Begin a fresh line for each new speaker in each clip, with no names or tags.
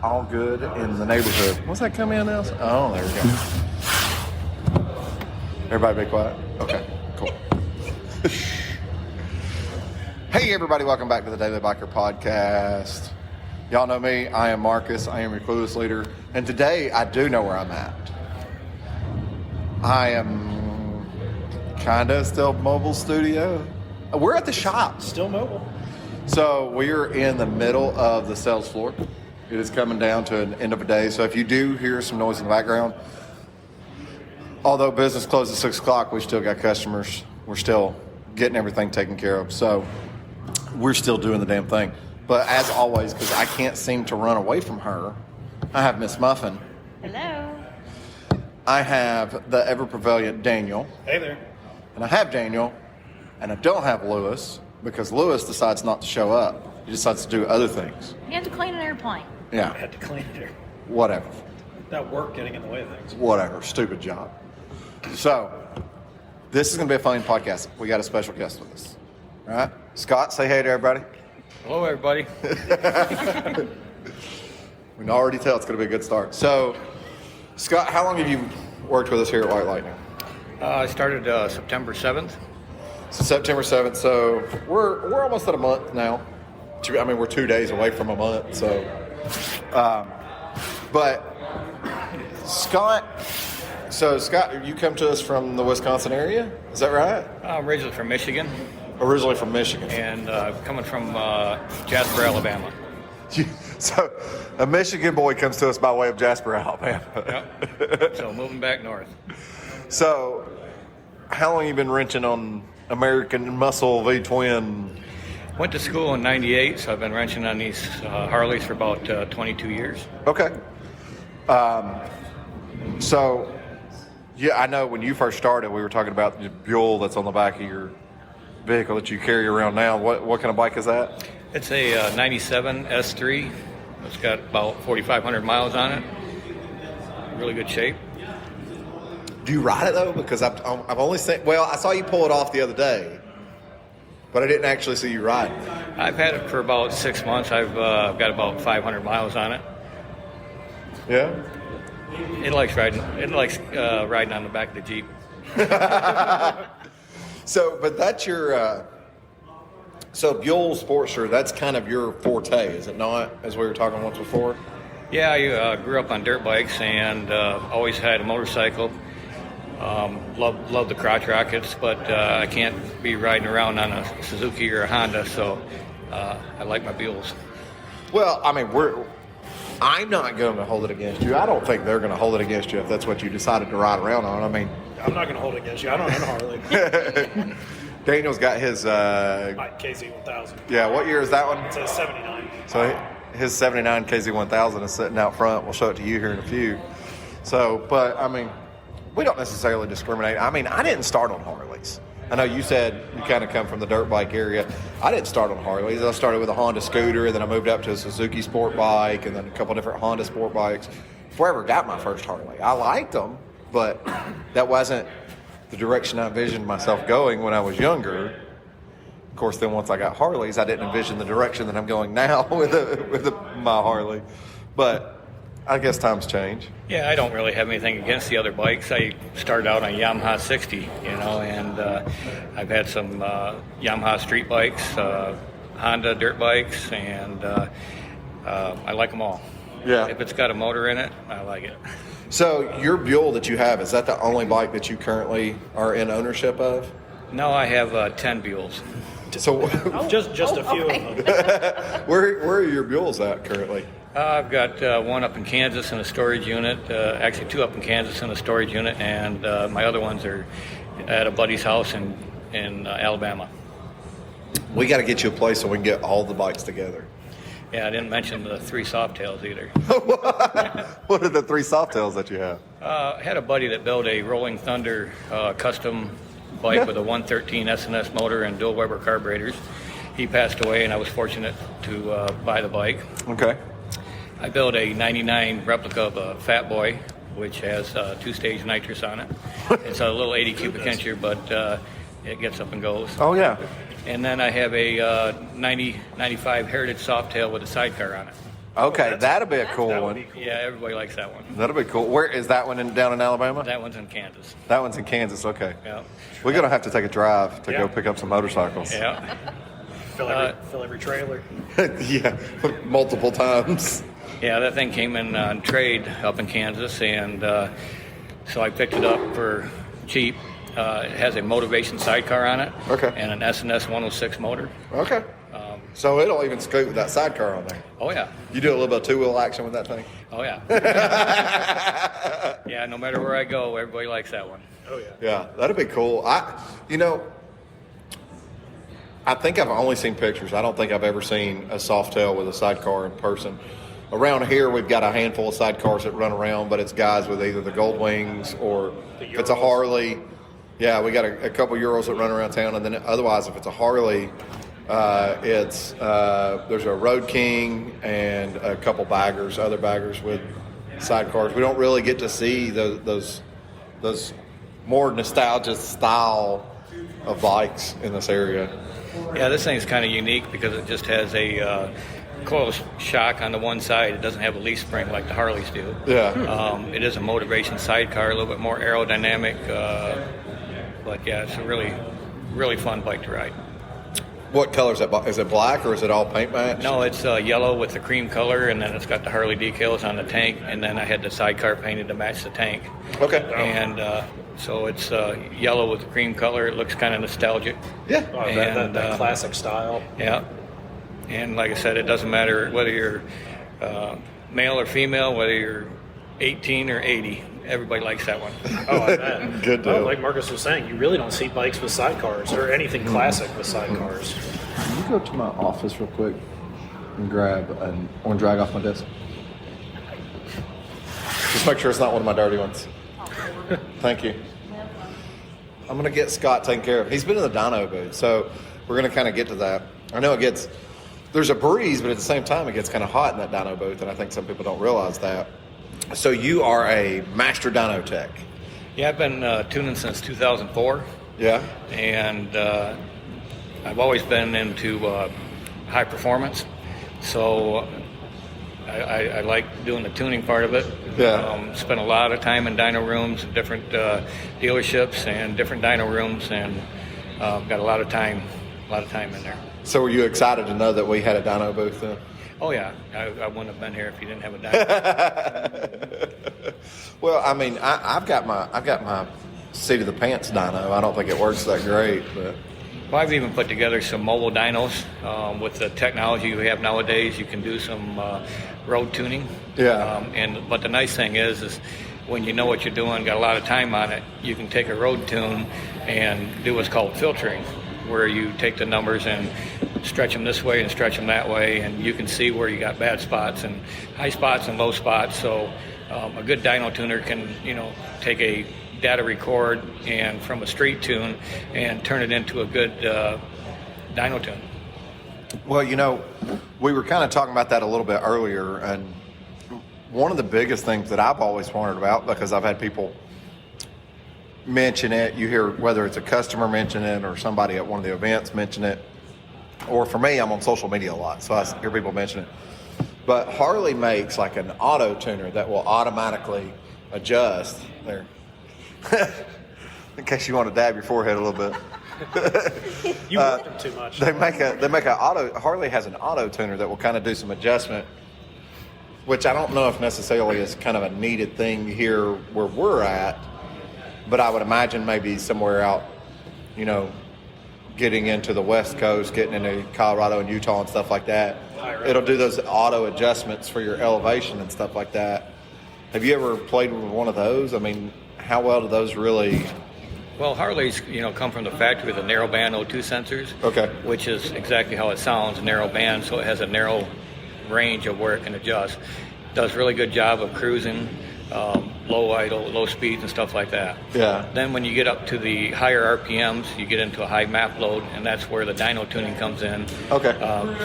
all good in the neighborhood. What's that come in now? Oh, there we go. Everybody be quiet? Okay, cool. Hey, everybody. Welcome back to the Daily Biker Podcast. Y'all know me. I am Marcus. I am your clueless leader. And today, I do know where I'm at. I am kind of still mobile studio. We're at the shop.
Still mobile.
So we're in the middle of the sales floor. It is coming down to an end of a day. So if you do hear some noise in the background, although business closed at 6 o'clock, we still got customers. We're still getting everything taken care of. So we're still doing the damn thing. But as always, because I can't seem to run away from her, I have Miss Muffin.
Hello.
I have the ever-prevalent Daniel.
Hey there.
And I have Daniel, and I don't have Lewis, because Lewis decides not to show up. He decides to do other things.
You have to clean an airplane.
I
Yeah,
had to clean it.
whatever.
That work getting in the way of things.
Whatever. Stupid job. So, this is going to be a fun podcast. We got a special guest with us. All right? Scott, say hey to everybody.
Hello, everybody.
We can already tell it's going to be a good start. So, Scott, how long have you worked with us here at White Lightning?
I started September 7th.
So September 7th, so we're almost at a month now. We're 2 days away from a month, so. But Scott, you come to us from the Wisconsin area, is that right?
I'm originally from Michigan
Originally from Michigan.
and coming from Jasper, Alabama.
So a Michigan boy comes to us by way of Jasper, Alabama.
Yep. So moving back north.
So how long you been wrenching on American Muscle V-Twin?
Went to school in '98, so I've been wrenching on these Harleys for about 22 years.
Okay. So, yeah, I know when you first started, we were talking about the Buell that's on the back of your vehicle that you carry around now. What kind of bike is that?
It's a 97 S3. It's got about 4,500 miles on it. Really good shape.
Do you ride it, though? Because I've only seen, I saw you pull it off the other day, but I didn't actually see you ride it.
I've had it for about 6 months. I've got about 500 miles on it.
Yeah?
It likes riding. It likes riding on the back of the Jeep.
So, but that's your, so Buell Sportster, that's kind of your forte, is it not, as we were talking once before?
Yeah, I grew up on dirt bikes and always had a motorcycle. Love the crotch rockets, but I can't be riding around on a Suzuki or a Honda, so I like my Buells.
Well, I'm not going to hold it against you. I don't think they're going to hold it against you if that's what you decided to ride around on.
I'm not going to hold it against you. I don't own a Harley.
Daniel's got his,
My KZ1000.
yeah, what year is that one?
It's a 79.
So his 79 KZ1000 is sitting out front. We'll show it to you here in a few. So, but, we don't necessarily discriminate. I didn't start on Harleys. I know you said you kind of come from the dirt bike area. I didn't start on Harleys. I started with a Honda scooter, then I moved up to a Suzuki sport bike, and then a couple different Honda sport bikes before I ever got my first Harley. I liked them, but that wasn't the direction I envisioned myself going when I was younger. Of course, then once I got Harleys, I didn't envision the direction that I'm going now with my Harley. But I guess times change.
Yeah, I don't really have anything against the other bikes. I started out on Yamaha 60, and I've had some Yamaha street bikes, Honda dirt bikes, and I like them all.
Yeah.
If it's got a motor in it, I like it.
So your Buell that you have, is that the only bike that you currently are in ownership of?
No, I have 10 Buells.
So
Just a few of them.
where are your Buells at currently?
I've got one up in Kansas in a storage unit, actually two up in Kansas in a storage unit, and my other ones are at a buddy's house in Alabama.
We got to get you a place so we can get all the bikes together.
Yeah, I didn't mention the 3 Softails either.
What are the 3 Softails that you have?
I had a buddy that built a Rolling Thunder custom bike with a 113 SNS motor and dual Weber carburetors. He passed away, and I was fortunate to buy the bike.
Okay.
I built a 99 replica of a Fat Boy, which has 2-stage nitrous on it. It's a little 80 cubic incher, but it gets up and goes.
Oh, yeah.
And then I have a 95 Heritage Softail with a sidecar on it.
Okay, that'll be a cool
That would
one.
be cool.
Yeah, everybody likes that one.
That'll be cool. Where is that one down in Alabama?
That one's in Kansas.
That one's in Kansas. Okay.
Yeah.
We're gonna have to take a drive to
Yeah.
go pick up some motorcycles.
Yeah.
Fill every trailer.
Yeah, multiple times.
Yeah, that thing came in on trade up in Kansas, and so I picked it up for cheap. It has a motivation sidecar on it.
Okay.
And an S&S 106 motor.
Okay. So it'll even scoot with that sidecar on there.
Oh, yeah.
You do a little bit of two-wheel action with that thing?
Oh, yeah. Yeah, no matter where I go, everybody likes that one.
Oh yeah.
Yeah, that'd be cool. I think I've only seen pictures. I don't think I've ever seen a Softail with a sidecar in person. Around here, we've got a handful of sidecars that run around, but it's guys with either the Gold Wings or if it's a Harley. Yeah, we got a couple Euros that run around town, and then otherwise, if it's a Harley, there's a Road King and a couple other baggers with sidecars. We don't really get to see those more nostalgic style of bikes in this area.
Yeah, this thing's kind of unique because it just has a coil shock on the one side. It doesn't have a leaf spring like the Harleys do.
Yeah.
It is a motivation sidecar, a little bit more aerodynamic, but yeah, it's a really, really fun bike to ride.
What color is that? Is it black or is it all paint matched?
No, it's yellow with the cream color, and then it's got the Harley decals on the tank, and then I had the sidecar painted to match the tank.
Okay.
And so it's yellow with the cream color. It looks kind of nostalgic.
Yeah.
Oh, that classic style.
Yeah. And like I said, it doesn't matter whether you're male or female, whether you're 18 or 80. Everybody likes that one.
Oh, I bet.
Good deal.
Well, like Marcus was saying, you really don't see bikes with sidecars or anything classic with sidecars.
Can you go to my office real quick and grab an orange rag off my desk? Just make sure it's not one of my dirty ones. Thank you. I'm going to get Scott taken care of. He's been in the dyno booth, so we're going to kind of get to that. I know there's a breeze, but at the same time, it gets kind of hot in that dyno booth, and I think some people don't realize that. So you are a Master Dyno Tech.
Yeah, I've been tuning since 2004.
Yeah?
And I've always been into high performance. So I like doing the tuning part of it.
Yeah.
Spent a lot of time in dyno rooms, different dealerships and different dyno rooms, and got a lot of time in there.
So were you excited to know that we had a dyno booth then?
Oh yeah, I wouldn't have been here if you didn't have a dyno.
Well, I mean, I've got my seat of the pants dyno. I don't think it works that great, but
Well, I've even put together some mobile dynos. With the technology we have nowadays, you can do some road tuning.
Yeah.
But the nice thing is when you know what you're doing, got a lot of time on it, you can take a road tune and do what's called filtering, where you take the numbers and stretch them this way and stretch them that way, and you can see where you got bad spots and high spots and low spots. So a good dyno tuner can, take a data record and from a street tune and turn it into a good dyno tune.
Well, we were kind of talking about that a little bit earlier, and one of the biggest things that I've always wondered about, because I've had people mention it, you hear whether it's a customer mention it or somebody at one of the events mention it, or for me, I'm on social media a lot, so I hear people mention it. But Harley makes like an auto tuner that will automatically adjust there. In case you want to dab your forehead a little bit.
You worked them too much.
They make a auto. Harley has an auto tuner that will kind of do some adjustment, which I don't know if necessarily is kind of a needed thing here where we're at, but I would imagine maybe somewhere out, getting into the West Coast, getting into Colorado and Utah and stuff like that. It'll do those auto adjustments for your elevation and stuff like that. Have you ever played with one of those? I mean, how well do those really?
Well, Harleys, come from the factory with the narrow band O2 sensors.
Okay.
Which is exactly how it sounds, narrow band, so it has a narrow range of where it can adjust. Does a really good job of cruising, low idle, low speeds and stuff like that.
Yeah.
Then when you get up to the higher RPMs, you get into a high map load, and that's where the dyno tuning comes in.
Okay.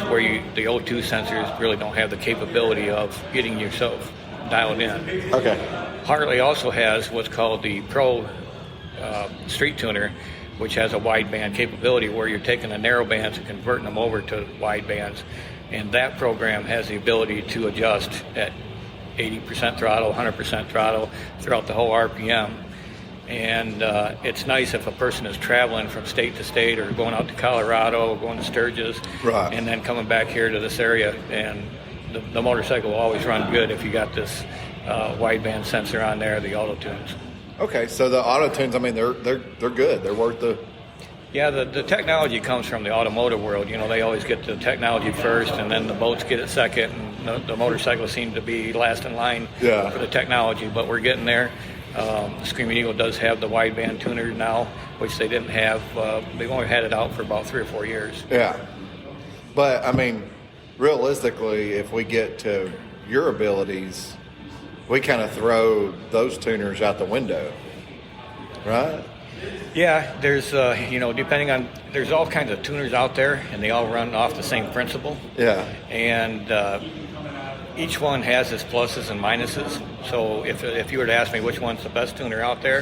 Where the O2 sensors really don't have the capability of getting yourself dialed in.
Okay.
Harley also has what's called the Pro Street Tuner, which has a wide band capability where you're taking the narrow bands and converting them over to wide bands. and that program has the ability to adjust at 80% throttle, 100% throttle throughout the whole RPM. And it's nice if a person is traveling from state to state or going out to Colorado or going to Sturgis,
right,
and then coming back here to this area. And the motorcycle will always run good if you got this wideband sensor on there, the auto tunes.
Okay, so the auto tunes, I mean, they're good. They're worth the...
Yeah, the technology comes from the automotive world. You know, they always get the technology first, and then the boats get it second, and the motorcycles seem to be last in line for the technology. But we're getting there. Screaming Eagle does have the wideband tuner now, which they didn't have. They've only had it out for about 3 or 4 years.
Yeah, but I mean, realistically, if we get to your abilities, we kind of throw those tuners out the window, right?
Yeah, there's depending on, there's all kinds of tuners out there, and they all run off the same principle.
Yeah,
and each one has its pluses and minuses. So if you were to ask me which one's the best tuner out there,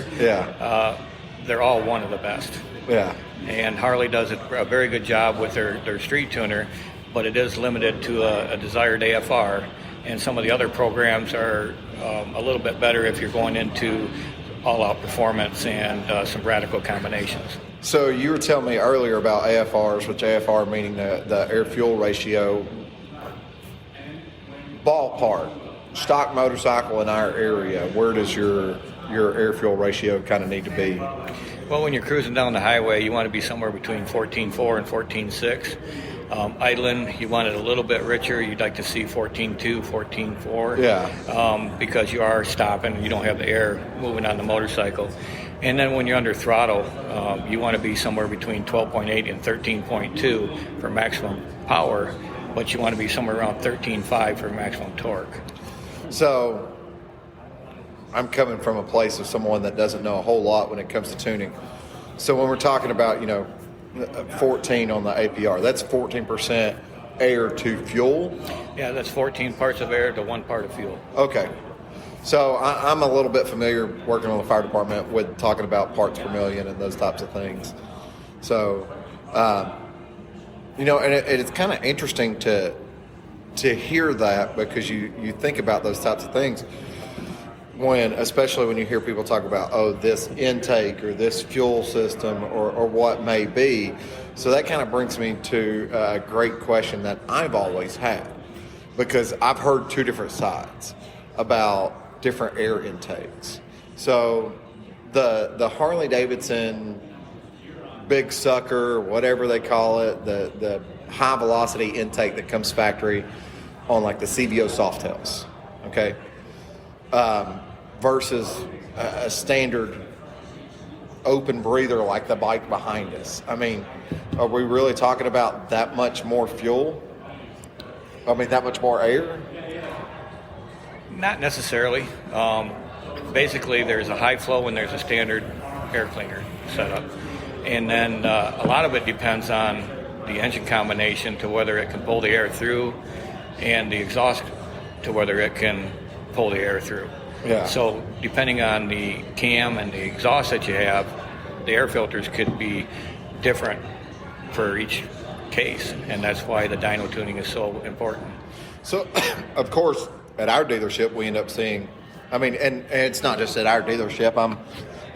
they're all one of the best.
Yeah.
And Harley does a very good job with their street tuner, but it is limited to a desired AFR. And some of the other programs are a little bit better if you're going into all-out performance and some radical combinations.
So you were telling me earlier about AFRs, which AFR meaning the air-fuel ratio. Ballpark, stock motorcycle in our area, where does your air-fuel ratio kind of need to be?
Well, when you're cruising down the highway, you want to be somewhere between 14.4 and 14.6. Idling, you want it a little bit richer. You'd like to see 14.2, 14.4.
Yeah.
Because you are stopping, you don't have the air moving on the motorcycle. And then when you're under throttle, you want to be somewhere between 12.8 and 13.2 for maximum power, but you want to be somewhere around 13.5 for maximum torque.
So I'm coming from a place of someone that doesn't know a whole lot when it comes to tuning. So when we're talking about, 14 on the APR, that's 14% air to fuel?
Yeah, that's 14 parts of air to 1 part of fuel.
Okay. So I'm a little bit familiar working on the fire department with talking about parts per million and those types of things. So, and it's kind of interesting to hear that, because you think about those types of things especially when you hear people talk about, this intake or this fuel system or what may be. So that kind of brings me to a great question that I've always had, because I've heard 2 different sides about different air intakes. So the Harley Davidson big sucker, whatever they call it, the high velocity intake that comes factory on like the CVO Softails, okay, versus a standard open breather like the bike behind us. I mean, are we really talking about that much more fuel? I mean, that much more air?
Not necessarily. Basically, there's a high flow and there's a standard air cleaner setup. And then a lot of it depends on the engine combination to whether it can pull the air through, and the exhaust to whether it can pull the air through.
Yeah.
So depending on the cam and the exhaust that you have, the air filters could be different for each case, and that's why the dyno tuning is so important.
So, of course, at our dealership, we end up seeing, and it's not just at our dealership.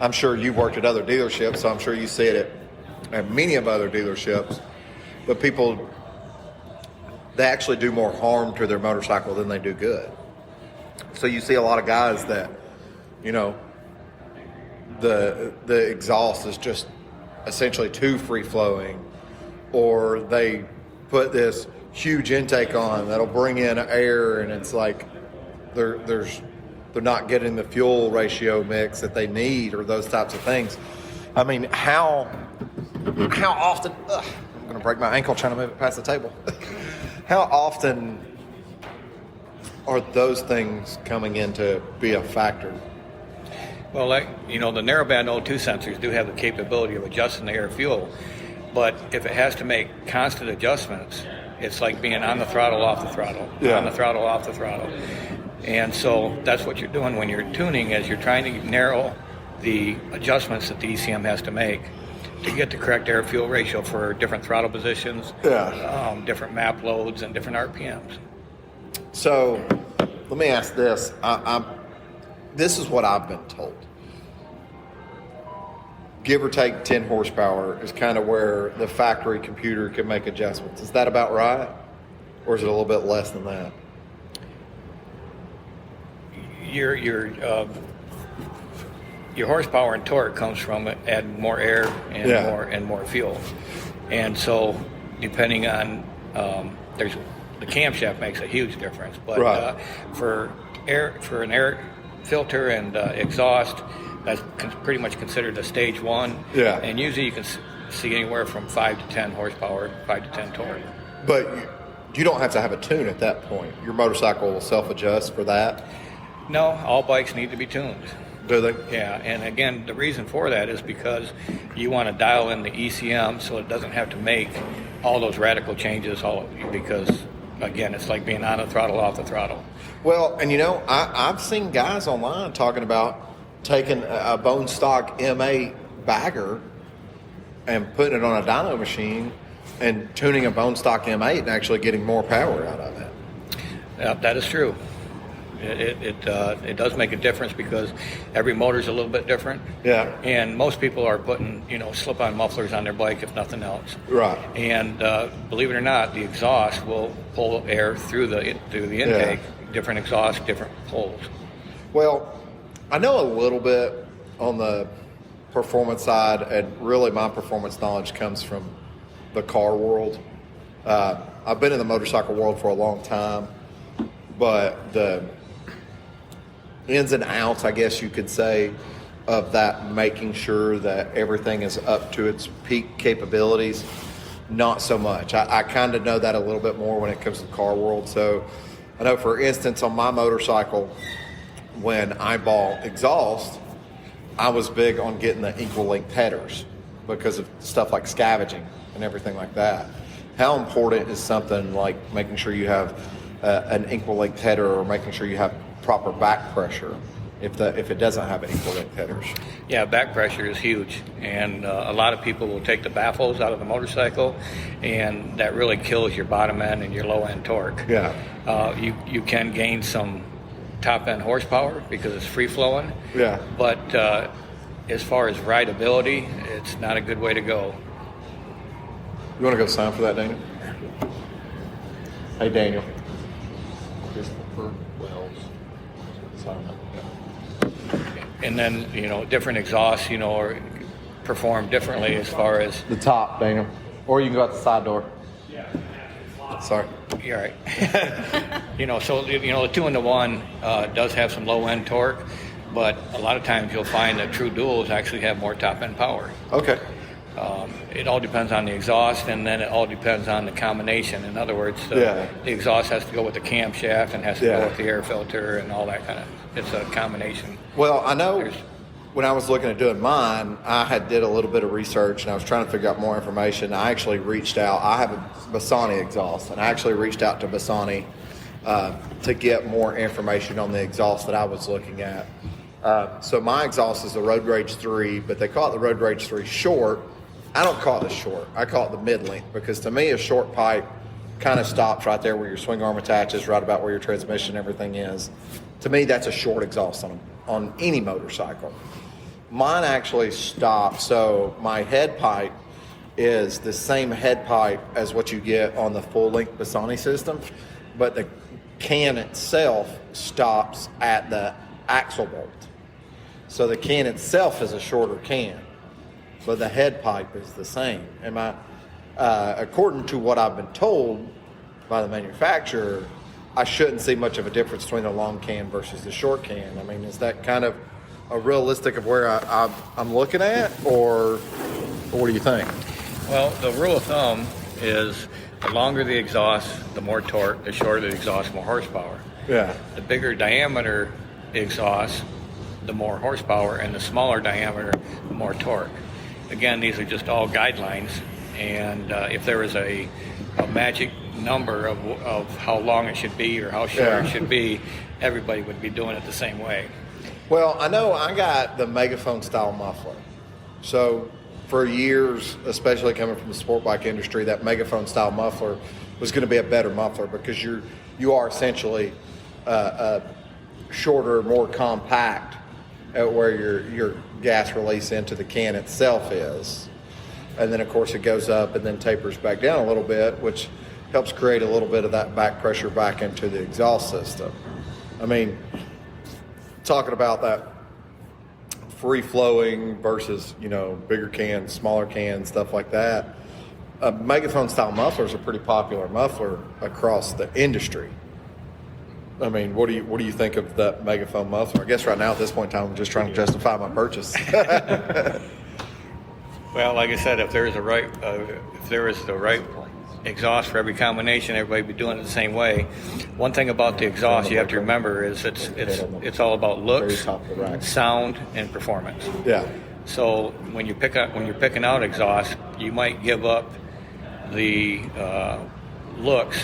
I'm sure you've worked at other dealerships, so I'm sure you see it at many of other dealerships. But people, they actually do more harm to their motorcycle than they do good. So you see a lot of guys that, the exhaust is just essentially too free-flowing, or they put this huge intake on that'll bring in air, and it's like they're not getting the fuel ratio mix that they need, or those types of things. I mean, how often? I'm going to break my ankle trying to move it past the table. How often are those things coming in to be a factor?
Well, the narrowband O2 sensors do have the capability of adjusting the air fuel, but if it has to make constant adjustments, it's like being on the throttle, off the throttle, on the throttle, off the throttle. And so that's what you're doing when you're tuning, is you're trying to narrow the adjustments that the ECM has to make to get the correct air-fuel ratio for different throttle positions, different map loads, and different RPMs.
So let me ask this. This is what I've been told. Give or take 10 horsepower is kind of where the factory computer can make adjustments. Is that about right? Or is it a little bit less than that?
Your horsepower and torque comes from adding more air and more fuel, and so depending on the camshaft makes a huge difference. But for an air filter and exhaust, that's pretty much considered a stage one.
Yeah.
And usually you can see anywhere from 5 to 10 horsepower, 5 to 10 torque.
But you don't have to have a tune at that point. Your motorcycle will self-adjust for that?
No, all bikes need to be tuned.
Do they?
Yeah, and again, the reason for that is because you want to dial in the ECM so it doesn't have to make all those radical changes because, again, it's like being on the throttle, off the throttle.
Well, and I've seen guys online talking about taking a bone stock M8 bagger and putting it on a dyno machine and tuning a bone stock M8 and actually getting more power out of it.
Yeah, that is true. It does make a difference because every motor's a little bit different.
Yeah.
And most people are putting, slip-on mufflers on their bike if nothing else.
Right.
And believe it or not, the exhaust will pull air through the intake. Yeah. Different exhaust, different pulls.
Well, I know a little bit on the performance side, and really my performance knowledge comes from the car world. I've been in the motorcycle world for a long time, but the ins and outs, I guess you could say, of that, making sure that everything is up to its peak capabilities, not so much. I kind of know that a little bit more when it comes to the car world. So I know, for instance, on my motorcycle, when I bought exhaust, I was big on getting the equal length headers because of stuff like scavenging and everything like that. How important is something like making sure you have an equal length header, or making sure you have proper back pressure if it doesn't have equal length headers?
Yeah, back pressure is huge, and a lot of people will take the baffles out of the motorcycle, and that really kills your bottom end and your low end torque.
Yeah.
You can gain some top end horsepower because it's free flowing.
Yeah.
But as far as rideability, it's not a good way to go.
You want to go sign for that, Daniel? Hey, Daniel. Christopher Wells. Sign that.
And then, different exhausts, are perform differently as far as
the top, Daniel. Or you can go out the side door. Sorry.
You're right. So the 2-in-1 does have some low end torque, but a lot of times you'll find that true duals actually have more top end power.
Okay.
It all depends on the exhaust, and then it all depends on the combination. In other words, the exhaust has to go with the camshaft and has to go with the air filter and all that kind of. It's a combination.
Well, I know when I was looking at doing mine, I did a little bit of research and I was trying to figure out more information. I actually reached out. I have a Bassani exhaust, and I actually reached out to Bassani to get more information on the exhaust that I was looking at. So my exhaust is the Road Rage 3, but they call it the Road Rage 3 short. I don't call it the short. I call it the mid-length, because to me a short pipe kind of stops right there where your swing arm attaches, right about where your transmission and everything is. To me, that's a short exhaust on any motorcycle. Mine actually stops, so my head pipe is the same head pipe as what you get on the full-length Bassani system, but the can itself stops at the axle bolt. So the can itself is a shorter can, but the head pipe is the same. According to what I've been told by the manufacturer, I shouldn't see much of a difference between the long can versus the short can. I mean, is that kind of a realistic of where I'm looking at, or what do you think?
Well, the rule of thumb is the longer the exhaust, the more torque, the shorter the exhaust, more horsepower.
Yeah.
The bigger diameter exhaust, the more horsepower, and the smaller diameter, the more torque. Again, these are just all guidelines, and if there was a magic number of how long it should be or how short it should be, everybody would be doing it the same way.
Well, I know I got the megaphone style muffler. So for years, especially coming from the sport bike industry, that megaphone style muffler was going to be a better muffler because you are essentially shorter, more compact at where your gas release into the can itself is. And then, of course, it goes up and then tapers back down a little bit, which helps create a little bit of that back pressure back into the exhaust system. I mean, talking about that free-flowing versus, bigger cans, smaller cans, stuff like that, a megaphone-style muffler is a pretty popular muffler across the industry. I mean, what do you think of that megaphone muffler? I guess right now at this point in time, I'm just trying to justify my purchase.
Well, like I said, if there is the right exhaust for every combination, everybody would be doing it the same way. One thing about the exhaust you have to remember is it's all about looks, sound, and performance.
Yeah.
So when you're picking out exhaust, you might give up the looks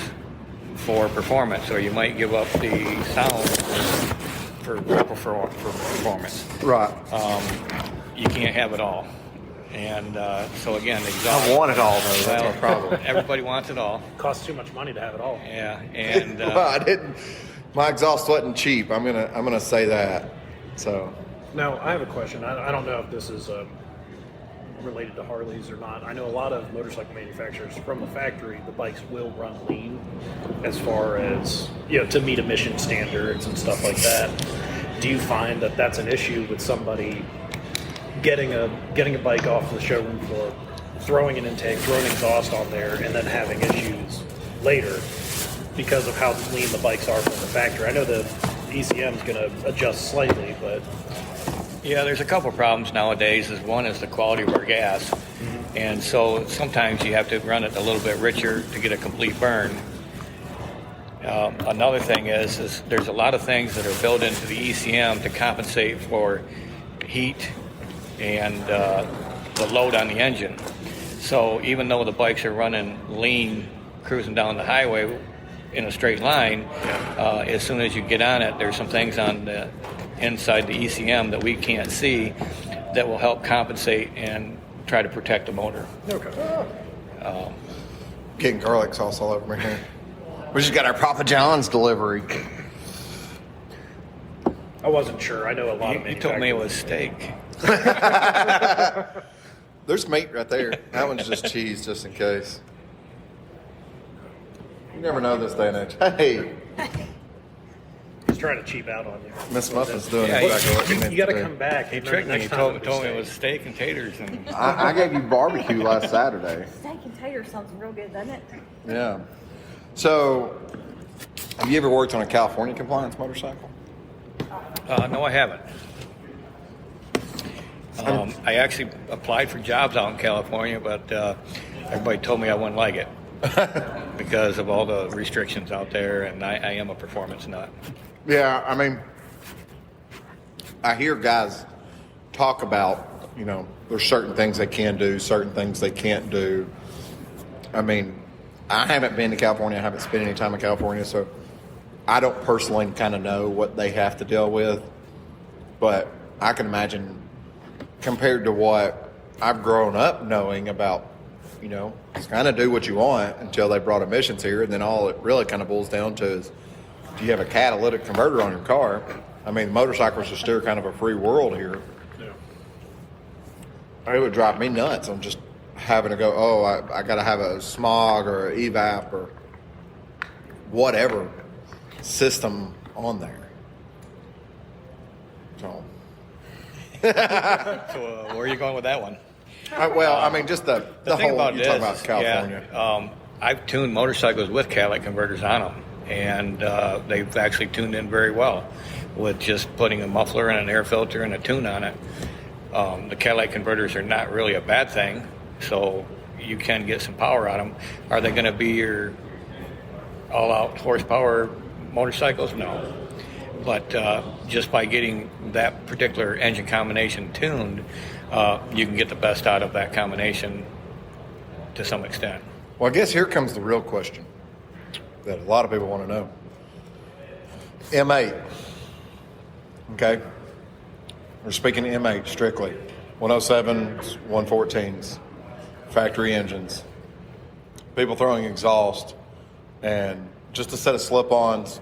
for performance, or you might give up the sound for performance.
Right.
You can't have it all. And so again, the exhaust.
I want it all, though. That's my problem.
Everybody wants it all.
It costs too much money to have it all.
Yeah, and
Well, I didn't. My exhaust wasn't cheap. I'm gonna say that. So.
Now, I have a question. I don't know if this is related to Harleys or not. I know a lot of motorcycle manufacturers from the factory, the bikes will run lean as far as, to meet emission standards and stuff like that. Do you find that that's an issue with somebody getting a bike off the showroom floor, throwing an intake, throwing exhaust on there, and then having issues later because of how lean the bikes are from the factory? I know the ECM is going to adjust slightly, but
yeah, there's a couple problems nowadays. One is the quality of our gas, and so sometimes you have to run it a little bit richer to get a complete burn. Another thing is there's a lot of things that are built into the ECM to compensate for heat and the load on the engine. So even though the bikes are running lean, cruising down the highway in a straight line, as soon as you get on it, there's some things on the inside the ECM that we can't see that will help compensate and try to protect the motor.
okay.
Getting garlic sauce all over me here. We just got our Papa John's delivery.
I wasn't sure. I know a lot of
You told me it was
manufacturers.
steak.
There's meat right there. That one's just cheese, just in case. You never know this day and age. Hey,
He's trying to cheap out on you.
Miss Muffin's doing
Yeah,
exactly what you meant
You got
to
to
do.
come back.
He
and then
tricked me.
next
He
time
told
it'll
me
be
it was steak and taters. And
I gave you barbecue last Saturday.
Steak and tater sounds real good, doesn't it?
Yeah. So, have you ever worked on a California compliance motorcycle?
no, I haven't. I actually applied for jobs out in California, but everybody told me I wouldn't like it because of all the restrictions out there, and I am a performance nut.
Yeah, I mean, I hear guys talk about, there's certain things they can do, certain things they can't do. I mean, I haven't been to California. I haven't spent any time in California, so I don't personally kind of know what they have to deal with. But I can imagine, compared to what I've grown up knowing about, just kind of do what you want until they brought emissions here, and then all it really kind of boils down to is, do you have a catalytic converter on your car? I mean, motorcycles are still kind of a free world here.
Yeah.
It would drive me nuts on just having to go, I got to have a smog or an evap or whatever system on there. So,
So where are you going with that one?
I mean, just the
thing
whole,
about
you
this,
talk about California.
Yeah, I've tuned motorcycles with catalytic converters on them, and they've actually tuned in very well with just putting a muffler and an air filter and a tune on it. The catalytic converters are not really a bad thing, so you can get some power out of them. Are they going to be your all-out horsepower motorcycles? No. But just by getting that particular engine combination tuned, you can get the best out of that combination to some extent.
Well, I guess here comes the real question that a lot of people want to know. M8. Okay? We're speaking M8 strictly. 107s, 114s, factory engines, people throwing exhaust, and just a set of slip-ons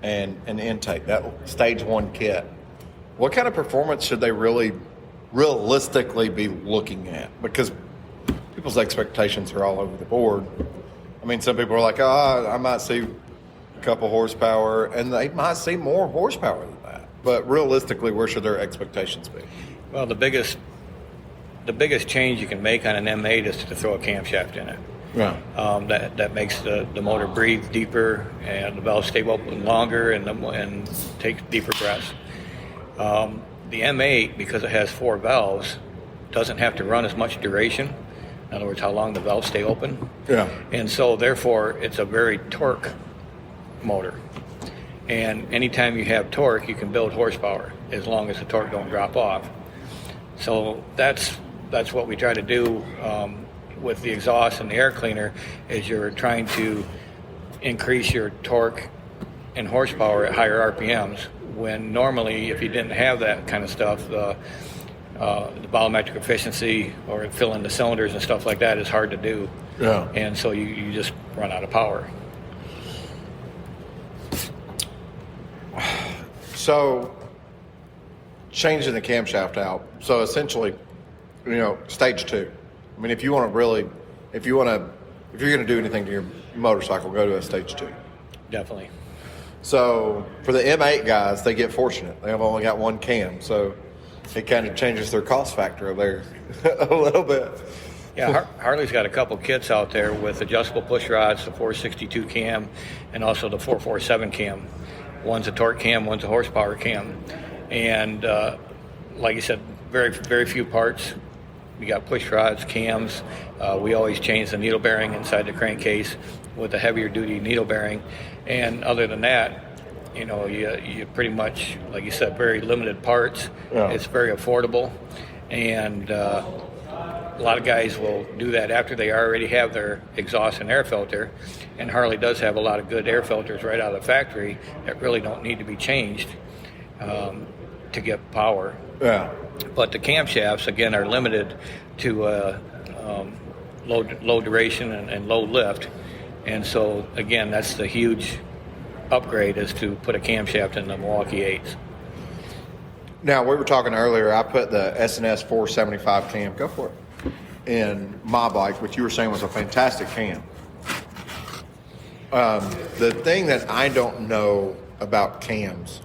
and an intake, that stage 1 kit. What kind of performance should they really realistically be looking at? Because people's expectations are all over the board. I mean, some people are like, I might see a couple horsepower, and they might see more horsepower than that. But realistically, where should their expectations be?
Well, the biggest change you can make on an M8 is to throw a camshaft in it.
Yeah.
That makes the motor breathe deeper, and the valves stay open longer, and take deeper breaths. The M8, because it has 4 valves, doesn't have to run as much duration. In other words, how long the valves stay open.
Yeah.
And so, therefore, it's a very torque motor. And anytime you have torque, you can build horsepower as long as the torque don't drop off. So that's what we try to do with the exhaust and the air cleaner, is you're trying to increase your torque and horsepower at higher RPMs, when normally, if you didn't have that kind of stuff, the volumetric efficiency or filling the cylinders and stuff like that is hard to do.
Yeah.
And so you just run out of power.
So, changing the camshaft out. So essentially, stage 2. I mean, if you're going to do anything to your motorcycle, go to a stage 2.
Definitely.
So for the M8 guys, they get fortunate. They've only got 1 cam, so it kind of changes their cost factor there a little bit.
Yeah, Harley's got a couple kits out there with adjustable push rods, the 462 cam, and also the 447 cam. One's a torque cam, one's a horsepower cam. And like you said, very, very few parts. We got push rods, cams. We always change the needle bearing inside the crankcase with a heavier duty needle bearing. And other than that, you pretty much, like you said, very limited parts.
Yeah.
It's very affordable. And a lot of guys will do that after they already have their exhaust and air filter. And Harley does have a lot of good air filters right out of the factory that really don't need to be changed to get power.
Yeah.
But the camshafts, again, are limited to low duration and low lift. And so, again, that's the huge upgrade, is to put a camshaft in the Milwaukee 8s.
Now, we were talking earlier, I put the S&S 475 cam, go for it, in my bike, which you were saying was a fantastic cam. The thing that I don't know about cams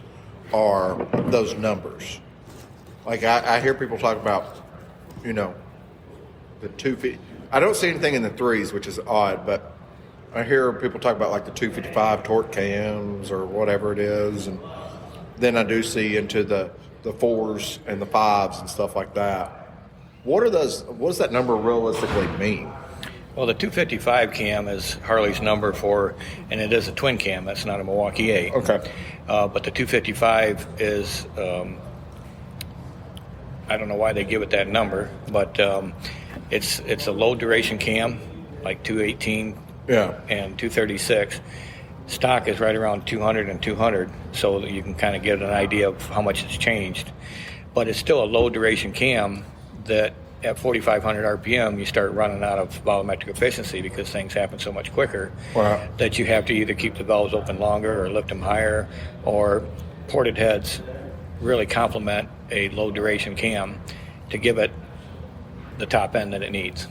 are those numbers. Like, I hear people talk about, the 250. I don't see anything in the 3s, which is odd, but I hear people talk about like the 255 torque cams or whatever it is, and then I do see into the 4s and the 5s and stuff like that. What does that number realistically mean?
Well, the 255 cam is Harley's number for, and it is a twin cam. That's not a Milwaukee 8.
Okay.
But the 255 is, I don't know why they give it that number, but it's a low duration cam, like 218 and 236. Stock is right around 200 and 200, so that you can kind of get an idea of how much it's changed. But it's still a low duration cam that at 4,500 RPM, you start running out of volumetric efficiency because things happen so much quicker.
Wow.
That you have to either keep the valves open longer or lift them higher, or ported heads really complement a low duration cam to give it the top end that it needs.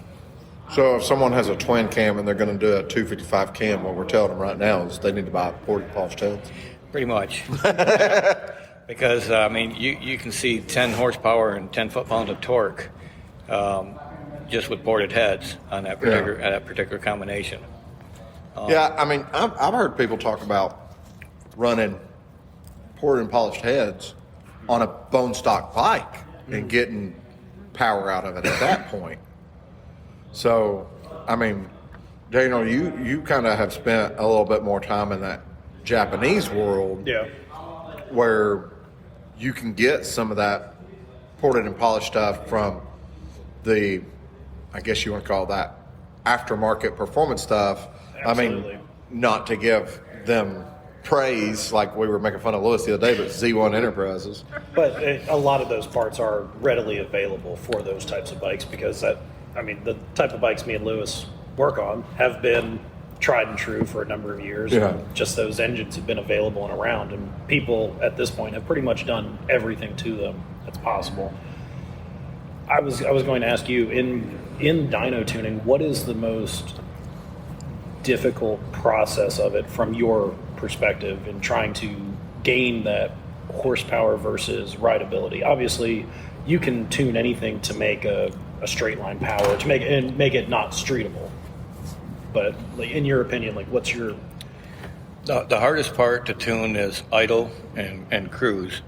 So if someone has a twin cam and they're going to do a 255 cam, what we're telling them right now is they need to buy ported polished heads?
Pretty much. Because, you can see 10 horsepower and 10 foot-pounds of torque just with ported heads on that particular combination.
I've heard people talk about running ported and polished heads on a bone stock bike and getting power out of it at that point. So, Daniel, you kind of have spent a little bit more time in that Japanese world, where you can get some of that ported and polished stuff from the, I guess you want to call that aftermarket performance stuff.
Absolutely.
Not to give them praise, like we were making fun of Lewis the other day, but Z1 Enterprises.
But a lot of those parts are readily available for those types of bikes because the type of bikes me and Lewis work on have been tried and true for a number of years.
Yeah.
And just those engines have been available and around, and people at this point have pretty much done everything to them that's possible. I was going to ask you, in dyno tuning, what is the most difficult process of it from your perspective in trying to gain that horsepower versus rideability? Obviously, you can tune anything to make a straight line power to make it not streetable. But like, in your opinion, like what's your
The hardest part to tune is idle and cruise.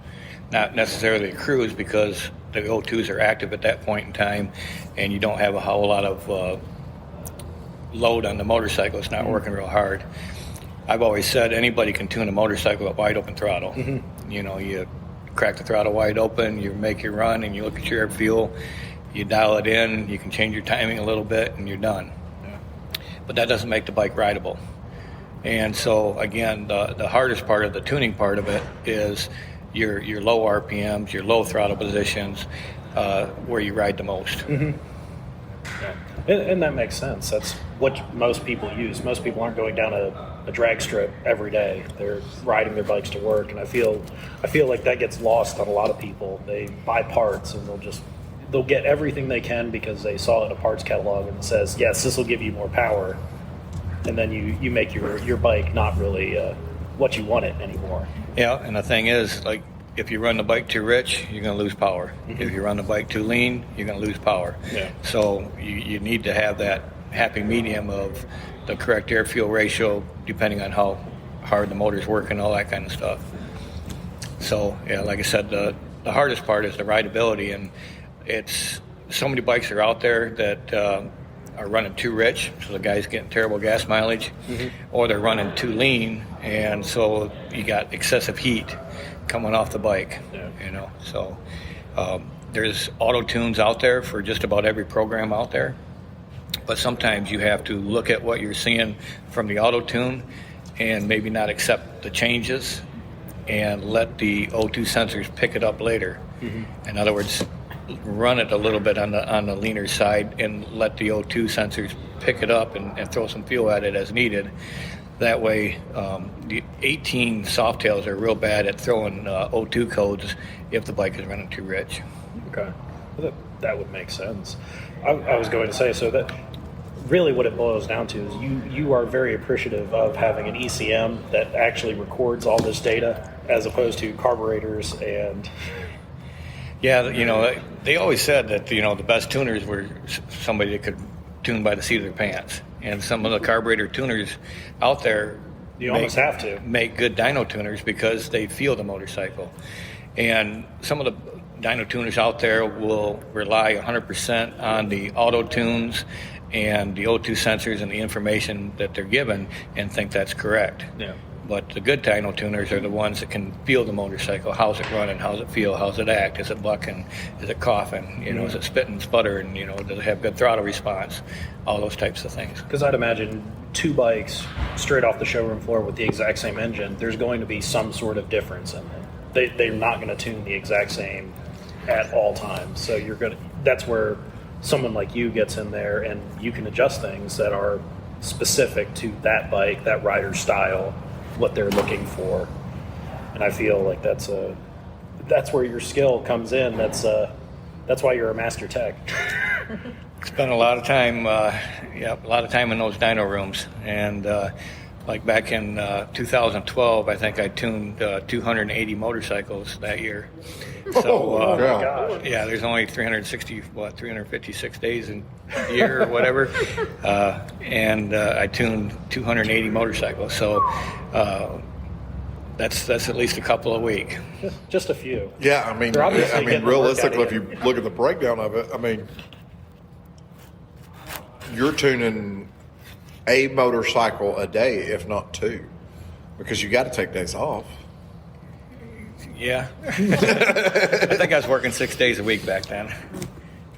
Not necessarily cruise because the O2s are active at that point in time and you don't have a whole lot of load on the motorcycle. It's not working real hard. I've always said anybody can tune a motorcycle at wide open throttle. Mm-hmm. You know, you crack the throttle wide open, you make your run, and you look at your air fuel, you dial it in, you can change your timing a little bit, and you're done. Yeah. But that doesn't make the bike rideable. And so, again, the hardest part of the tuning part of it is your low RPMs, your low throttle positions, where you ride the most.
Mm-hmm. Yeah. And that makes sense. That's what most people use. Most people aren't going down a drag strip every day. They're riding their bikes to work, and I feel like that gets lost on a lot of people. They buy parts and they'll get everything they can because they saw it in a parts catalog and it says, yes, this will give you more power. And then you make your bike not really what you want it anymore. Yeah,
and the thing is, like, if you run the bike too rich, you're going to lose power. Mm-hmm. If you run the bike too lean, you're going to lose power. Yeah. So you need to have that happy medium of the correct air-fuel ratio depending on how hard the motor's working, all that kind of stuff. So, yeah, like I said, the hardest part is the rideability, and it's so many bikes are out there that are running too rich, so the guy's getting terrible gas mileage, mm-hmm. or they're running too lean, and so you got excessive heat coming off the bike. Yeah. You know. So there's auto tunes out there for just about every program out there, but sometimes you have to look at what you're seeing from the auto tune and maybe not accept the changes and let the O2 sensors pick it up later. Mm-hmm. In other words, run it a little bit on the leaner side and let the O2 sensors pick it up and throw some fuel at it as needed. That way, the 18 Softails are real bad at throwing O2 codes if the bike is running too rich.
Okay, well, that would make sense. I was going to say, so that really what it boils down to is you are very appreciative of having an ECM that actually records all this data as opposed to carburetors and...
Yeah, you know, they always said that, you know, the best tuners were somebody that could tune by the seat of their pants. And some of the carburetor tuners out there
almost have to
make good dyno tuners because they feel the motorcycle. And some of the dyno tuners out there will rely 100% on the auto tunes and the O2 sensors and the information that they're given and think that's correct. Yeah. But the good dyno tuners are the ones that can feel the motorcycle. How's it running? How's it feel? How's it act? Is it bucking? Is it coughing? You know, is it spitting, sputtering? You know, does it have good throttle response? All those types of things.
Because I'd imagine two bikes straight off the showroom floor with the exact same engine, there's going to be some sort of difference in them. They're not going to tune the exact same at all times. So that's where someone like you gets in there and you can adjust things that are specific to that bike, that rider's style, what they're looking for. And I feel like that's where your skill comes in. That's why you're a master tech.
Spent a lot of time in those dyno rooms, and like back in 2012, I think I tuned 280 motorcycles that year. So yeah, there's only 356 days in a year or whatever, and I tuned 280 motorcycles. So that's at least a couple a week.
Just a few.
Yeah, I mean, realistically, if you look at the breakdown of it, I mean, you're tuning a motorcycle a day, if not two, because you got to take days off.
Yeah, I think I was working 6 days a week back then,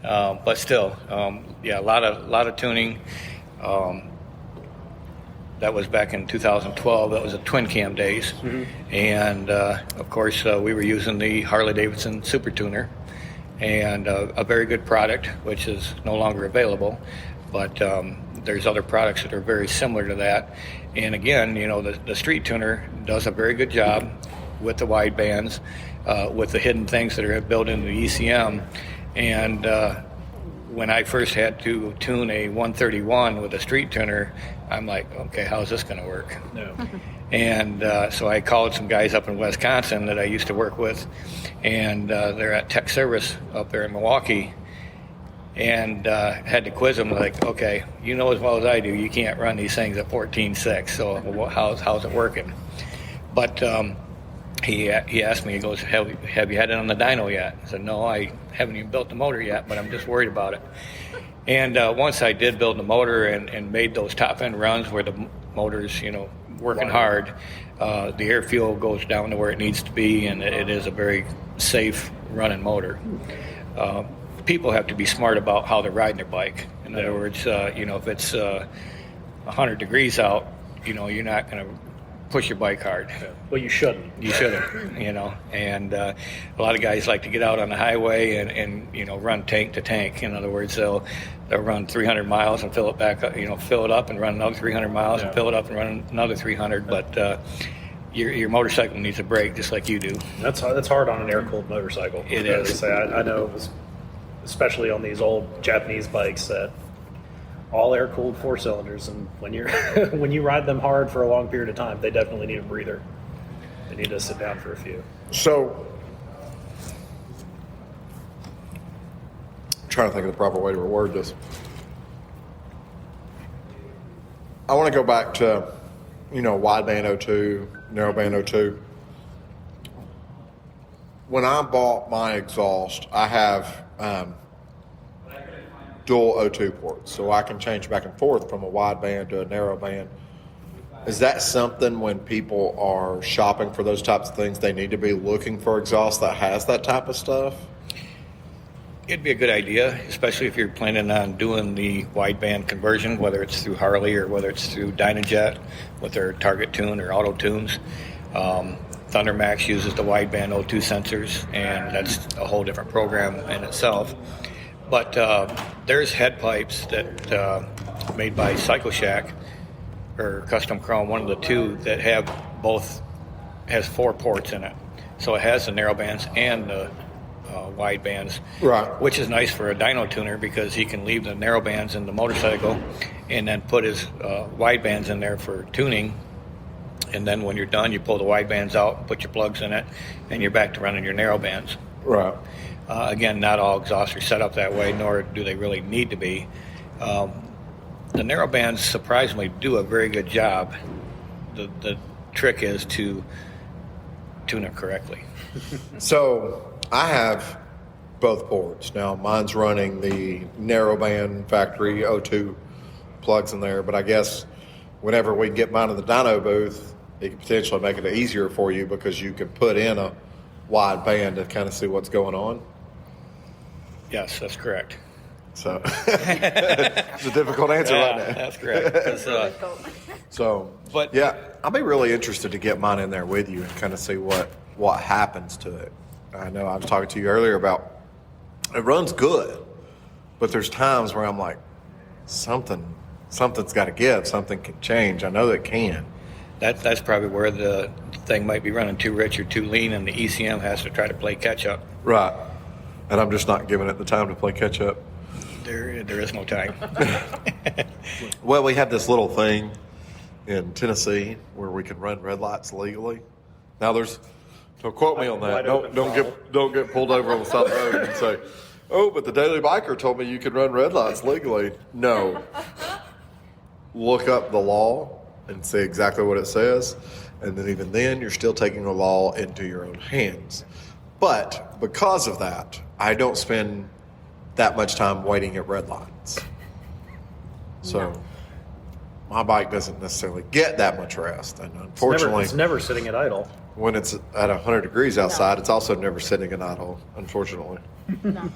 but still, yeah, a lot of tuning. That was back in 2012. That was the twin cam days. And of course, we were using the Harley-Davidson Super Tuner, and a very good product, which is no longer available. But there's other products that are very similar to that. And again, the Street Tuner does a very good job with the wide bands, with the hidden things that are built into the ECM. And when I first had to tune a 131 with a Street Tuner, I'm like, okay, how's this going to work?
No.
And so I called some guys up in Wisconsin that I used to work with, and they're at Tech Service up there in Milwaukee, and had to quiz them like, okay, you know as well as I do, you can't run these things at 14.6, so how's it working? But he asked me, he goes, have you had it on the dyno yet? I said, no, I haven't even built the motor yet, but I'm just worried about it. And once I did build the motor and made those top end runs where the motor's, working hard, the air fuel goes down to where it needs to be, and it is a very safe running motor. People have to be smart about how they're riding their bike. In other words, if it's 100 degrees out, you're not going to push your bike hard.
Well, you shouldn't.
You shouldn't, and a lot of guys like to get out on the highway and run tank to tank. In other words, they'll run 300 miles and fill it back up, fill it up and run another 300 miles and fill it up and run another 300. But your motorcycle needs a break just like you do.
That's hard on an air-cooled motorcycle.
It is.
I know, especially on these old Japanese bikes that all air-cooled 4 cylinders, and when you ride them hard for a long period of time, they definitely need a breather. They need to sit down for a few.
So, I'm trying to think of the proper way to reword this. I want to go back to, wideband O2, narrowband O2. When I bought my exhaust, I have dual O2 ports, so I can change back and forth from a wideband to a narrowband. Is that something when people are shopping for those types of things, they need to be looking for exhaust that has that type of stuff?
It'd be a good idea, especially if you're planning on doing the wideband conversion, whether it's through Harley or whether it's through Dynojet with their Target Tune or Auto Tunes. Thundermax uses the wideband O2 sensors, and that's a whole different program in itself. But there's head pipes that made by Cycle Shack or Custom Chrome, one of the two, that has 4 ports in it. So it has the narrow bands and the wide bands,
right?
Which is nice for a dyno tuner because he can leave the narrow bands in the motorcycle and then put his wide bands in there for tuning. And then when you're done, you pull the wide bands out, put your plugs in it, and you're back to running your narrow bands.
Right.
Again, not all exhausts are set up that way, nor do they really need to be. The narrow bands surprisingly do a very good job. The trick is to tune it correctly.
So I have both ports. Now mine's running the narrowband factory O2 plugs in there, but I guess whenever we get mine in the dyno booth, it could potentially make it easier for you because you can put in a wide band to kind of see what's going on.
Yes, that's correct.
So it's a difficult answer right now.
That's correct.
But yeah, I'll be really interested to get mine in there with you and kind of see what happens to it. I know I was talking to you earlier about it runs good, but there's times where I'm like, something's got to give, something can change. I know that can.
That's probably where the thing might be running too rich or too lean, and the ECM has to try to play catch up.
Right. And I'm just not giving it the time to play catch up.
There is no time.
Well, we have this little thing in Tennessee where we can run red lights legally. Now don't quote me on that. Don't get pulled over on the side of the road and say, "Oh, but the Daily Biker told me you could run red lights legally." No. Look up the law and see exactly what it says, and then even then, you're still taking the law into your own hands. But because of that, I don't spend that much time waiting at red lights. So my bike doesn't necessarily get that much rest, and unfortunately,
it's never sitting at idle.
When it's at 100 degrees outside, it's also never sitting at idle, unfortunately.
No.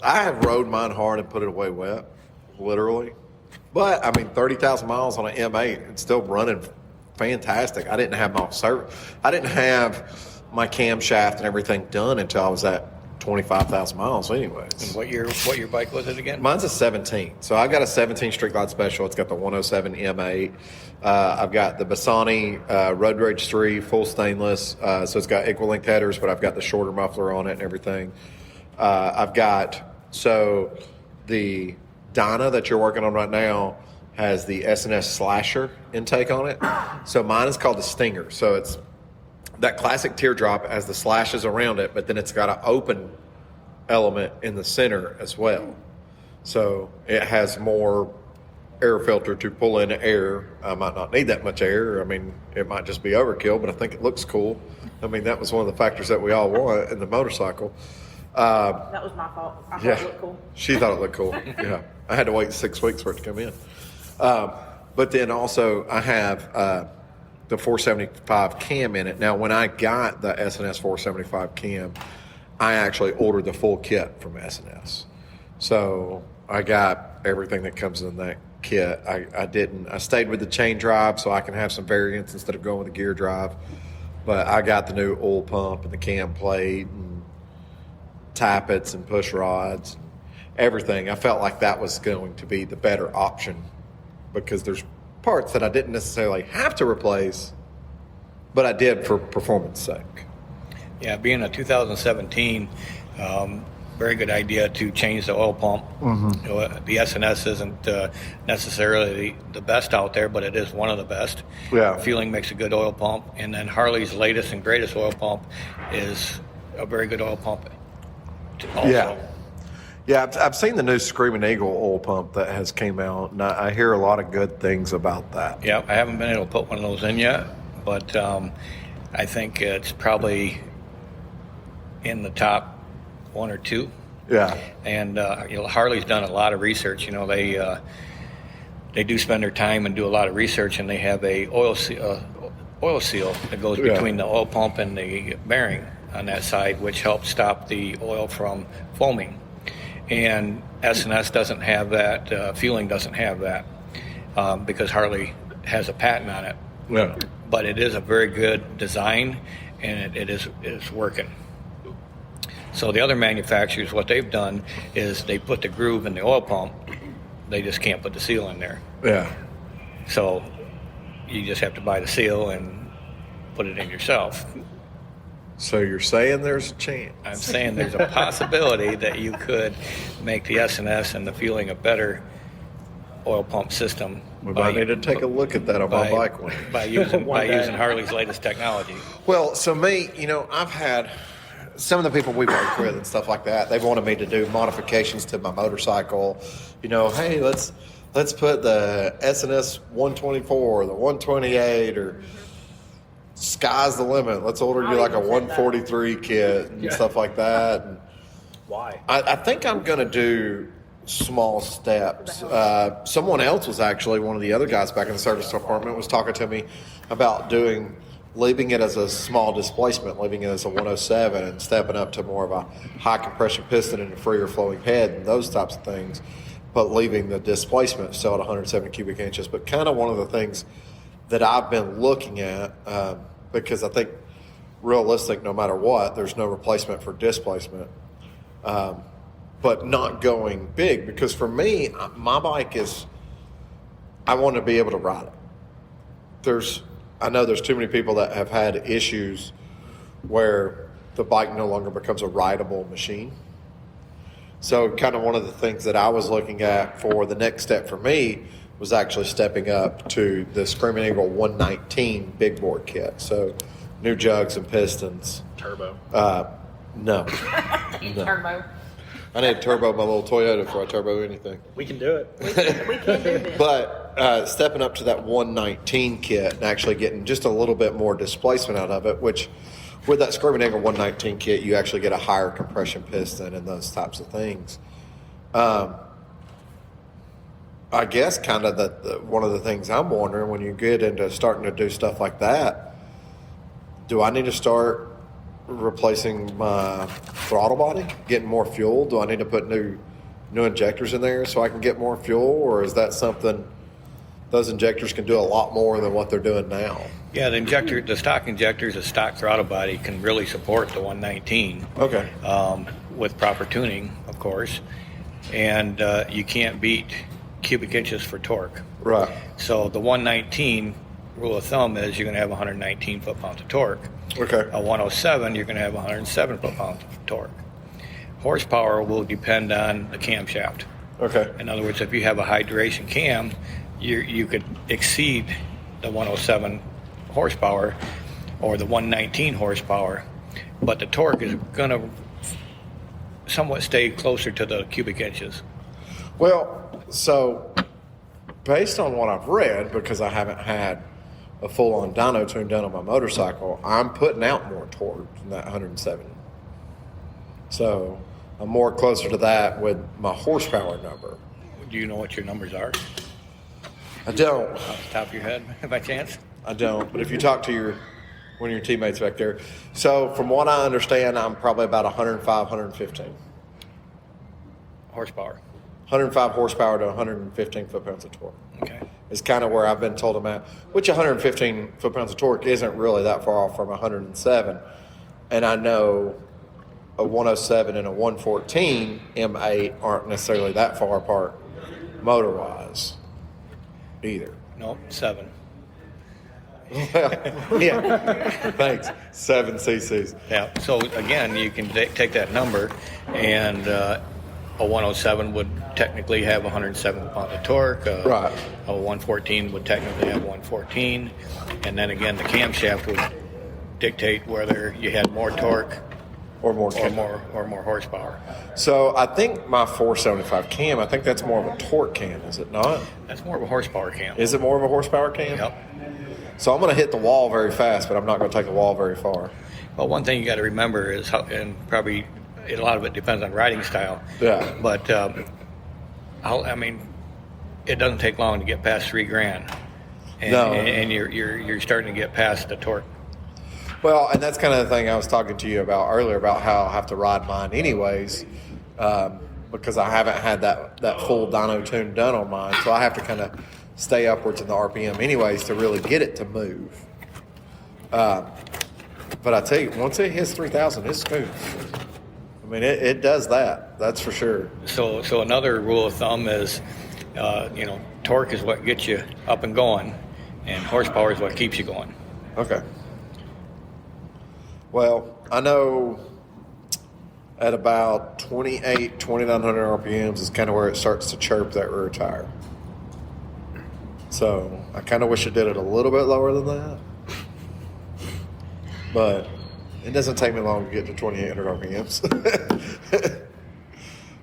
I have rode mine hard and put it away wet, literally. But, I mean, 30,000 miles on an M8, it's still running fantastic. I didn't have my camshaft and everything done until I was at 25,000 miles anyways.
And what year bike was it again?
Mine's a 17. So I got a 17 Street Glide Special. It's got the 107 M8. I've got the Bassani Road Rage 3 full stainless. So it's got equal length headers, but I've got the shorter muffler on it and everything. I've got, so the Dyna that you're working on right now has the S&S Slasher intake on it. So mine is called the Stinger. So it's that classic teardrop has the slashes around it, but then it's got an open element in the center as well. So it has more air filter to pull in air. I might not need that much air. I mean, it might just be overkill, but I think it looks cool. I mean, that was one of the factors that we all want in the motorcycle.
That was my fault. I thought it looked cool.
She thought it looked cool. Yeah. I had to wait 6 weeks for it to come in. But then also I have the 475 cam in it. Now, when I got the S&S 475 cam, I actually ordered the full kit from S&S. So I got everything that comes in that kit. I stayed with the chain drive so I can have some variants instead of going with the gear drive. But I got the new oil pump and the cam plate and tappets and push rods, and everything. I felt like that was going to be the better option because there's parts that I didn't necessarily have to replace, but I did for performance sake.
Yeah, being a 2017, very good idea to change the oil pump. Mm-hmm. You know, the S&S isn't necessarily the best out there, but it is one of the best.
Yeah.
Fueling makes a good oil pump, and then Harley's latest and greatest oil pump is a very good oil pump also.
Yeah, I've seen the new Screaming Eagle oil pump that has came out, and I hear a lot of good things about that.
Yeah, I haven't been able to put one of those in yet, but I think it's probably in the top one or two.
Yeah.
And Harley's done a lot of research. You know, they do spend their time and do a lot of research, and they have a oil seal that goes between the oil pump and the bearing on that side, which helps stop the oil from foaming. And S&S doesn't have that. Fueling doesn't have that because Harley has a patent on it.
Yeah.
But it is a very good design, and it is working. So the other manufacturers, what they've done is they put the groove in the oil pump. They just can't put the seal in there.
Yeah.
So you just have to buy the seal and put it in yourself.
So you're saying there's a chance?
I'm saying there's a possibility that you could make the S&S and the fueling a better oil pump system.
We might need to take a look at that on my bike one.
By using Harley's latest technology.
Well, so me, I've had some of the people we work with and stuff like that. They've wanted me to do modifications to my motorcycle. Hey, let's put the S&S 124 or the 128 or sky's the limit. Let's order you like a 143 kit and stuff like that. And
why?
I think I'm going to do small steps. Someone else was actually, one of the other guys back in the service department was talking to me about leaving it as a small displacement, leaving it as a 107 and stepping up to more of a high compression piston and a freer flowing head and those types of things, but leaving the displacement still at 170 cubic inches. But kind of one of the things that I've been looking at, because I think realistic, no matter what, there's no replacement for displacement, but not going big. Because for me, my bike I want to be able to ride it. I know there's too many people that have had issues where the bike no longer becomes a rideable machine. So kind of one of the things that I was looking at for the next step for me was actually stepping up to the Screaming Eagle 119 big board kit. So new jugs and pistons.
Turbo.
No.
Turbo.
I need to turbo my little Toyota before I turbo anything.
We can do it.
We can do this.
But stepping up to that 119 kit and actually getting just a little bit more displacement out of it, which with that Screaming Eagle 119 kit, you actually get a higher compression piston and those types of things. I guess kind of one of the things I'm wondering when you get into starting to do stuff like that, do I need to start replacing my throttle body, getting more fuel? Do I need to put new new injectors in there so I can get more fuel, or is that something those injectors can do a lot more than what they're doing now?
Yeah, the stock injectors, the stock throttle body can really support the 119.
Okay.
With proper tuning, of course, and you can't beat cubic inches for torque.
Right.
So the 119 rule of thumb is you're going to have 119 foot-pounds of torque.
Okay.
A 107, you're going to have 107 foot-pounds of torque. Horsepower will depend on the camshaft.
Okay.
In other words, if you have a high duration cam, you could exceed the 107 horsepower or the 119 horsepower, but the torque is going to somewhat stay closer to the cubic inches.
Well, so based on what I've read, because I haven't had a full-on dyno tune done on my motorcycle, I'm putting out more torque than that 107. So I'm more closer to that with my horsepower number.
Do you know what your numbers are
I don't.
off the top of your head, by chance?
I don't. But if you talk to one of your teammates back there, so from what I understand, I'm probably about 105, 115.
Horsepower.
105 horsepower to 115 foot-pounds of torque.
Okay.
Is kind of where I've been told I'm at, which 115 foot-pounds of torque isn't really that far off from 107. And I know a 107 and a 114 M8 aren't necessarily that far apart motor-wise either.
No, 7.
Yeah, thanks. 7 cc's.
Yeah. So again, you can take that number, and a 107 would technically have 107 pounds of torque.
Right.
A 114 would technically have 114, and then again, the camshaft would dictate whether you had more torque
Or more.
or more horsepower.
So I think my 475 cam, I think that's more of a torque cam, is it not?
That's more of a horsepower cam.
Is it more of a horsepower cam?
Yep.
So I'm going to hit the wall very fast, but I'm not going to take the wall very far.
Well, one thing you got to remember is how, and probably a lot of it depends on riding style.
Yeah.
But I mean, it doesn't take long to get past $3,000, and,
No.
and you're starting to get past the torque.
Well, and that's kind of the thing I was talking to you about earlier about how I have to ride mine anyways, because I haven't had that full dyno tune done on mine. So I have to kind of stay upwards in the RPM anyways to really get it to move. But I tell you, once it hits 3,000, it's smooth. I mean, it does that. That's for sure.
So another rule of thumb is, torque is what gets you up and going, and horsepower is what keeps you going.
Okay. Well, I know at about 2,900 RPMs is kind of where it starts to chirp that rear tire. So I kind of wish it did it a little bit lower than that. But it doesn't take me long to get to 2,800 RPMs.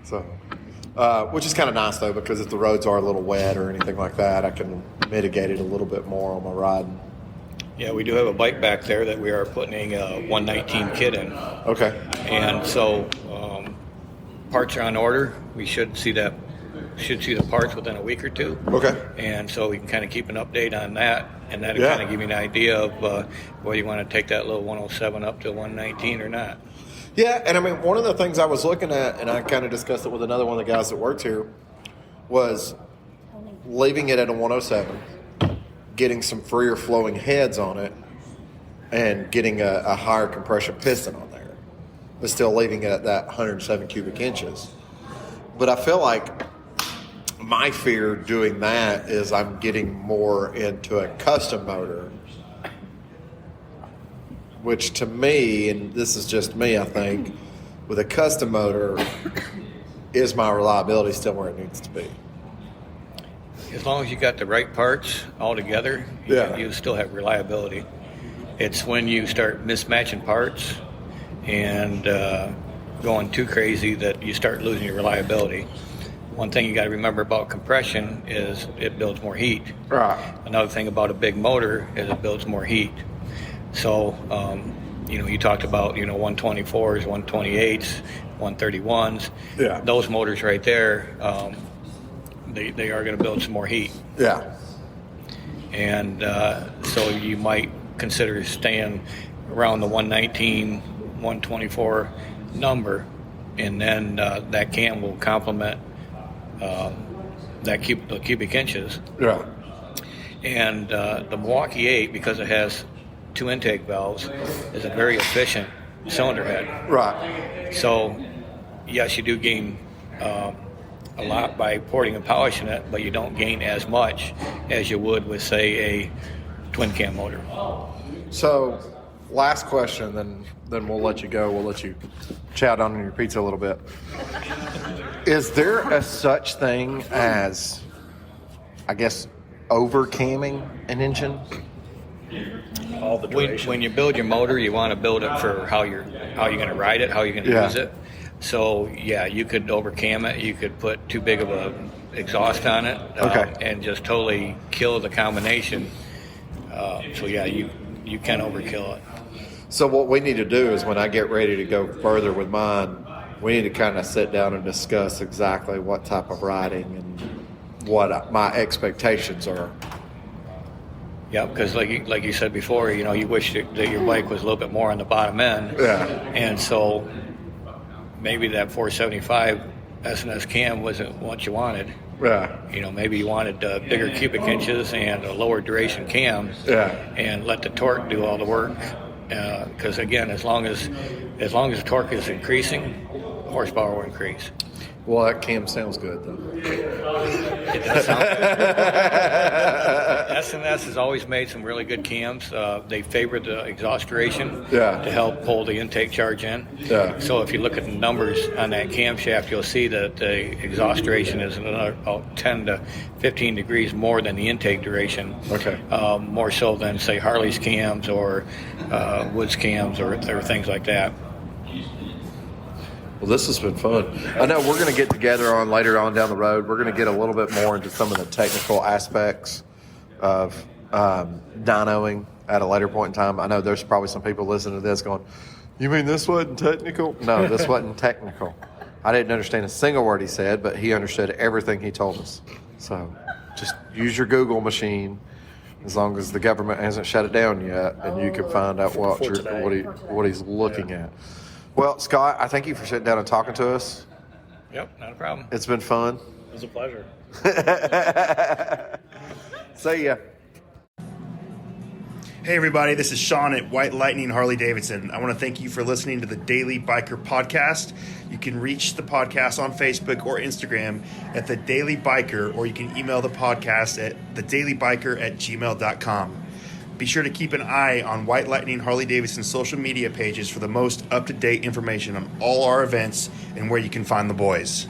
So, which is kind of nice though, because if the roads are a little wet or anything like that, I can mitigate it a little bit more on my riding.
Yeah, we do have a bike back there that we are putting a 119 kit in.
Okay.
And so parts are on order. We should see the parts within a week or two.
Okay.
And so we can kind of keep an update on that, and that'll
Yeah.
kind of give you an idea of whether you want to take that little 107 up to 119 or not.
Yeah, and I mean, one of the things I was looking at, and I kind of discussed it with another one of the guys that worked here, was leaving it at a 107, getting some freer flowing heads on it, and getting a higher compression piston on there, but still leaving it at that 107 cubic inches. But I feel like my fear doing that is I'm getting more into a custom motor, which to me, and this is just me, I think, with a custom motor, is my reliability still where it needs to be?
As long as you got the right parts all together,
Yeah.
you still have reliability. It's when you start mismatching parts and going too crazy that you start losing your reliability. One thing you got to remember about compression is it builds more heat.
Right.
Another thing about a big motor is it builds more heat. So, you talked about, 124s, 128s, 131s.
Yeah.
Those motors right there, they are going to build some more heat.
Yeah.
And so you might consider staying around the 119, 124 number, and then that cam will complement the cubic inches.
Yeah.
And the Milwaukee 8, because it has 2 intake valves, is a very efficient cylinder head.
Right.
So, yes, you do gain a lot by porting and polishing it, but you don't gain as much as you would with, say, a twin cam motor.
So, last question, then we'll let you go. We'll let you chow down on your pizza a little bit. Is there a such thing as, I guess, over camming an engine?
All the duration.
When you build your motor, you want to build it for how you're going to ride it, how you're going to use it. So yeah, you could overcam it. You could put too big of a exhaust on it, and just totally kill the combination. So yeah, you can overkill it.
So what we need to do is when I get ready to go further with mine, we need to kind of sit down and discuss exactly what type of riding and what my expectations are.
Yeah, because like you said before, you wish that your bike was a little bit more on the bottom end.
Yeah.
And so maybe that 475 S&S cam wasn't what you wanted.
Yeah.
Maybe you wanted bigger cubic inches and a lower duration cam.
Yeah.
And let the torque do all the work. Because again, as long as the torque is increasing, horsepower will increase.
Well, that cam sounds good, though.
It does sound good. S&S has always made some really good cams. They favor the exhaust duration to help pull the intake charge in.
Yeah.
So if you look at the numbers on that camshaft, you'll see that the exhaust duration is another about 10 to 15 degrees more than the intake duration.
Okay.
More so than, say, Harley's cams or Woods cams or things like that.
Well, this has been fun. I know we're going to get together later on down the road. We're going to get a little bit more into some of the technical aspects of dynoing at a later point in time. I know there's probably some people listening to this going, "You mean this wasn't technical?" No, this wasn't technical. I didn't understand a single word he said, but he understood everything he told us. So just use your Google machine as long as the government hasn't shut it down yet, and you can find out what he's looking at. Well, Scott, I thank you for sitting down and talking to us.
Yep, not a problem.
It's been fun.
It was a pleasure.
See ya.
Hey everybody, this is Sean at White Lightning Harley Davidson. I want to thank you for listening to the Daily Biker Podcast. You can reach the podcast on Facebook or Instagram at The Daily Biker, or you can email the podcast at thedailybiker@gmail.com. Be sure to keep an eye on White Lightning Harley Davidson social media pages for the most up-to-date information on all our events and where you can find the boys.